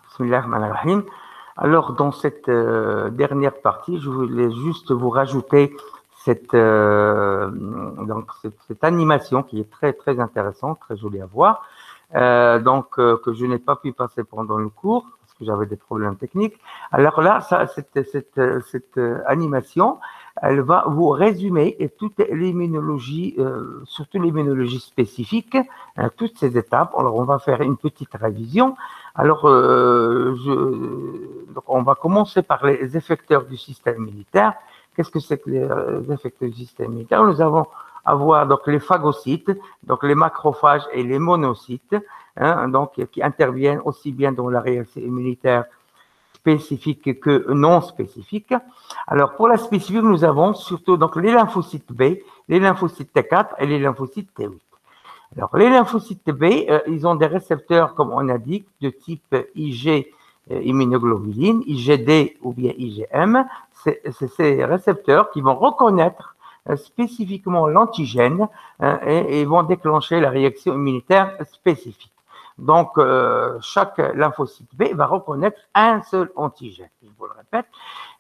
Bismillah ar-Rahman ar-Rahim. Alors, dans cette dernière partie, je voulais juste vous rajouter cette animation qui est très, très intéressante, très jolie à voir, que je n'ai pas pu passer pendant le cours parce que j'avais des problèmes techniques. Alors là, cette animation, elle va vous résumer toute l'immunologie, surtout l'immunologie spécifique, toutes ces étapes. Alors, on va faire une petite révision. Alors, donc on va commencer par les effecteurs du système immunitaire. Qu'est-ce que c'est que les effecteurs du système immunitaire? Nous allons avoir donc les phagocytes, donc les macrophages et les monocytes, donc qui interviennent aussi bien dans la réaction immunitaire spécifique que non spécifique. Alors, pour la spécifique, nous avons surtout donc les lymphocytes B, les lymphocytes T4 et les lymphocytes T8. Alors, les lymphocytes B, ils ont des récepteurs, comme on a dit, de type IG immunoglobuline, IgD ou bien IgM. C'est ces récepteurs qui vont reconnaître spécifiquement l'antigène et vont déclencher la réaction immunitaire spécifique. Donc, chaque lymphocyte B va reconnaître un seul antigène, je vous le répète.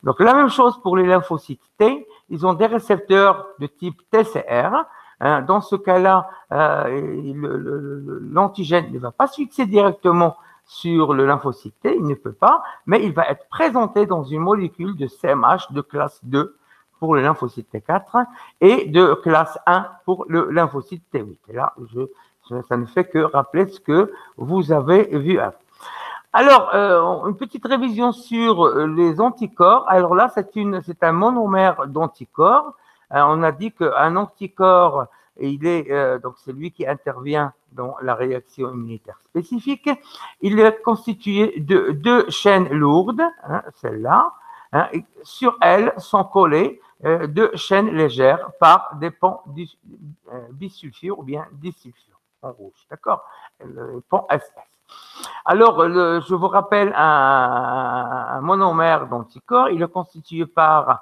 Donc, la même chose pour les lymphocytes T, ils ont des récepteurs de type TCR. Dans ce cas-là, l'antigène ne va pas se fixer directement sur le lymphocyte T, il ne peut pas, mais il va être présenté dans une molécule de CMH de classe 2 pour le lymphocyte T4 et de classe 1 pour le lymphocyte T8. Et là, ça ne fait que rappeler ce que vous avez vu avant. Alors, une petite révision sur les anticorps. Alors là, c'est un monomère d'anticorps. On a dit qu'un anticorps, donc c'est lui qui intervient dans la réaction immunitaire spécifique. Il est constitué de deux chaînes lourdes, celle-là. Sur elles sont collées deux chaînes légères par des ponts bisulfures ou bien disulfures en rouge, d'accord? Le pont SS. Alors, je vous rappelle un monomère d'anticorps. Il est constitué par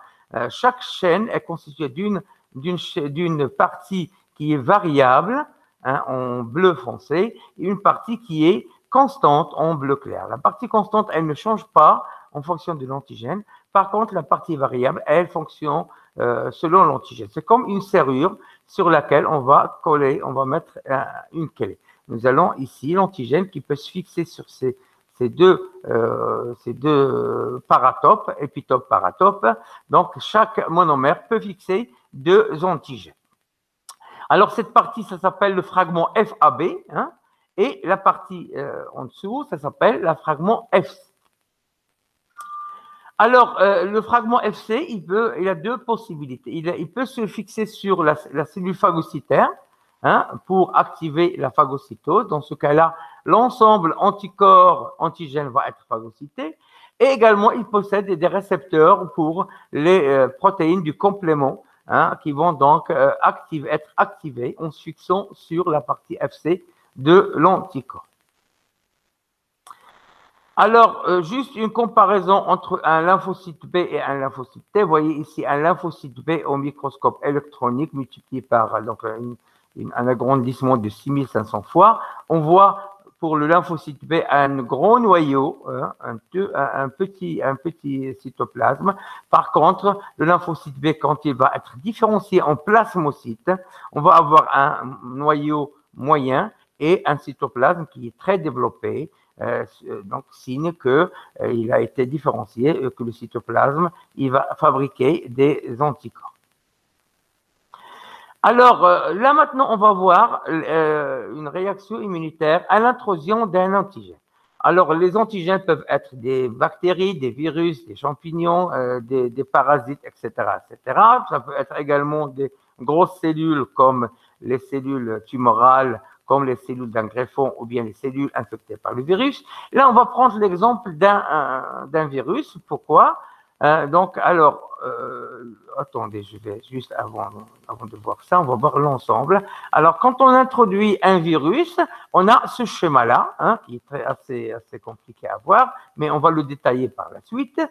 chaque chaîne est constituée d'une partie qui est variable en bleu foncé et une partie qui est constante en bleu clair. La partie constante, elle ne change pas en fonction de l'antigène. Par contre, la partie variable, elle fonctionne selon l'antigène. C'est comme une serrure sur laquelle on va coller, on va mettre une clé. Nous allons ici l'antigène qui peut se fixer sur ces deux paratopes, épitopes, paratopes. Donc, chaque monomère peut fixer deux antigènes. Alors, cette partie, ça s'appelle le fragment FAB, et la partie en dessous, ça s'appelle le fragment FC. Alors, le fragment FC, il a deux possibilités. Il peut se fixer sur la cellule phagocytaire, pour activer la phagocytose. Dans ce cas-là, l'ensemble anticorps-antigène va être phagocyté. Et également, il possède des récepteurs pour les protéines du complément qui vont donc être activées en se fixant sur la partie FC de l'anticorps. Alors, juste une comparaison entre un lymphocyte B et un lymphocyte T. Vous voyez ici un lymphocyte B au microscope électronique multiplié par un agrandissement de 6500 fois. On voit pour le lymphocyte B un gros noyau, un petit cytoplasme. Par contre, le lymphocyte B, quand il va être différencié en plasmocyte, on va avoir un noyau moyen et un cytoplasme qui est très développé, donc signe qu'il a été différencié, que le cytoplasme il va fabriquer des anticorps. Alors, là maintenant, on va voir une réaction immunitaire à l'intrusion d'un antigène. Alors, les antigènes peuvent être des bactéries, des virus, des champignons, des parasites, etc., etc. Ça peut être également des grosses cellules comme les cellules tumorales, comme les cellules d'un greffon ou bien les cellules infectées par le virus. Là, on va prendre l'exemple d'un virus. Pourquoi? Donc, alors, attendez, je vais juste avant de voir ça, on va voir l'ensemble. Alors, quand on introduit un virus, on a ce schéma-là, qui est assez compliqué à voir, mais on va le détailler par la suite.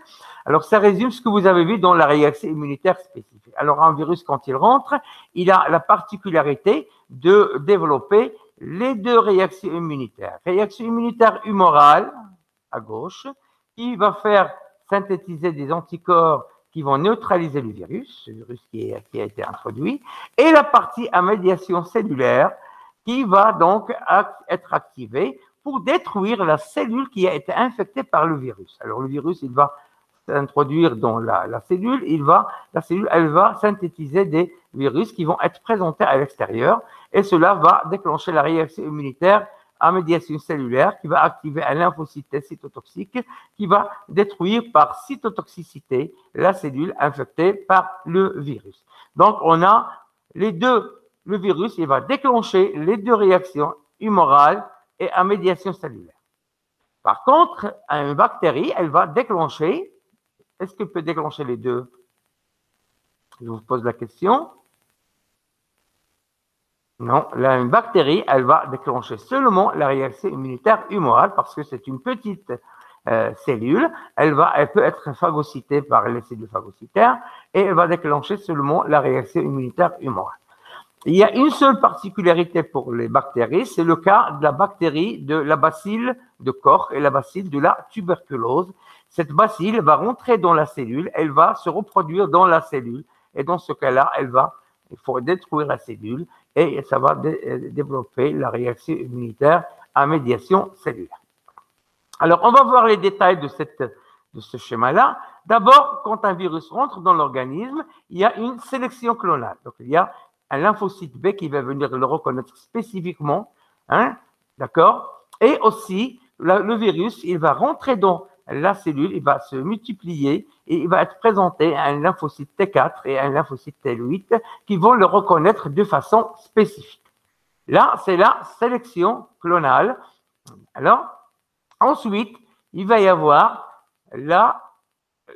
Alors, ça résume ce que vous avez vu dans la réaction immunitaire spécifique. Alors, un virus, quand il rentre, il a la particularité de développer les deux réactions immunitaires. Réaction immunitaire humorale, à gauche, qui va faire synthétiser des anticorps qui vont neutraliser le virus qui a été introduit, et la partie à médiation cellulaire qui va donc être activée pour détruire la cellule qui a été infectée par le virus. Alors le virus, il va s'introduire dans la cellule, la cellule, elle va synthétiser des virus qui vont être présentés à l'extérieur, et cela va déclencher la réaction immunitaire à médiation cellulaire qui va activer un lymphocyte T cytotoxique qui va détruire par cytotoxicité la cellule infectée par le virus. Donc, on a les deux, le virus, il va déclencher les deux réactions humorales et à médiation cellulaire. Par contre, une bactérie, elle va déclencher, est-ce qu'elle peut déclencher les deux? Je vous pose la question. Non, là, une bactérie, elle va déclencher seulement la réaction immunitaire humorale parce que c'est une petite cellule. Elle peut être phagocytée par les cellules phagocytaires et elle va déclencher seulement la réaction immunitaire humorale. Il y a une seule particularité pour les bactéries, c'est le cas de la bactérie de la bacille de Koch et la bacille de la tuberculose. Cette bacille va rentrer dans la cellule, elle va se reproduire dans la cellule et dans ce cas-là, il faut détruire la cellule et ça va développer la réaction immunitaire à médiation cellulaire. Alors, on va voir les détails de ce schéma-là. D'abord, quand un virus rentre dans l'organisme, il y a une sélection clonale. Donc, il y a un lymphocyte B qui va venir le reconnaître spécifiquement, hein, d'accord? Et aussi, le virus, il va rentrer dans la cellule, il va se multiplier et il va être présenté à un lymphocyte T4 et un lymphocyte T8 qui vont le reconnaître de façon spécifique. Là, c'est la sélection clonale. Alors, ensuite, il va y avoir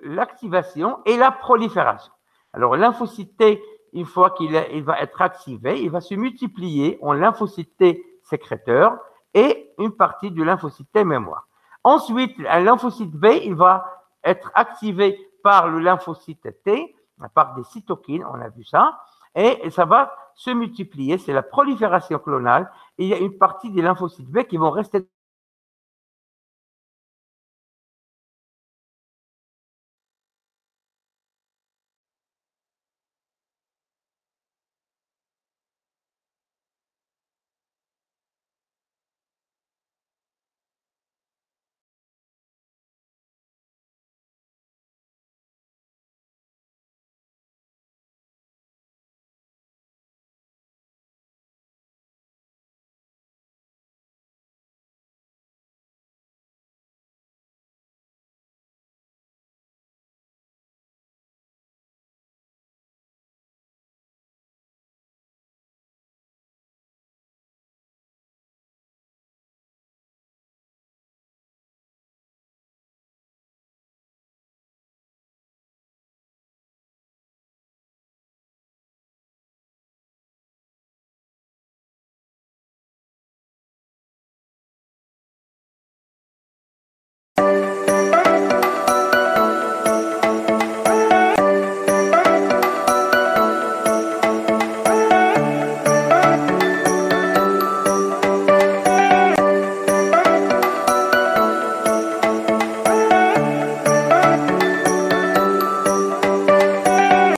l'activation et la prolifération. Alors, lymphocyte T, une fois qu'il va être activé, il va se multiplier en lymphocyte T sécréteur et une partie du lymphocyte T mémoire. Ensuite, un lymphocyte B, il va être activé par le lymphocyte T, par des cytokines, on a vu ça, et ça va se multiplier, c'est la prolifération clonale, et il y a une partie des lymphocytes B qui vont rester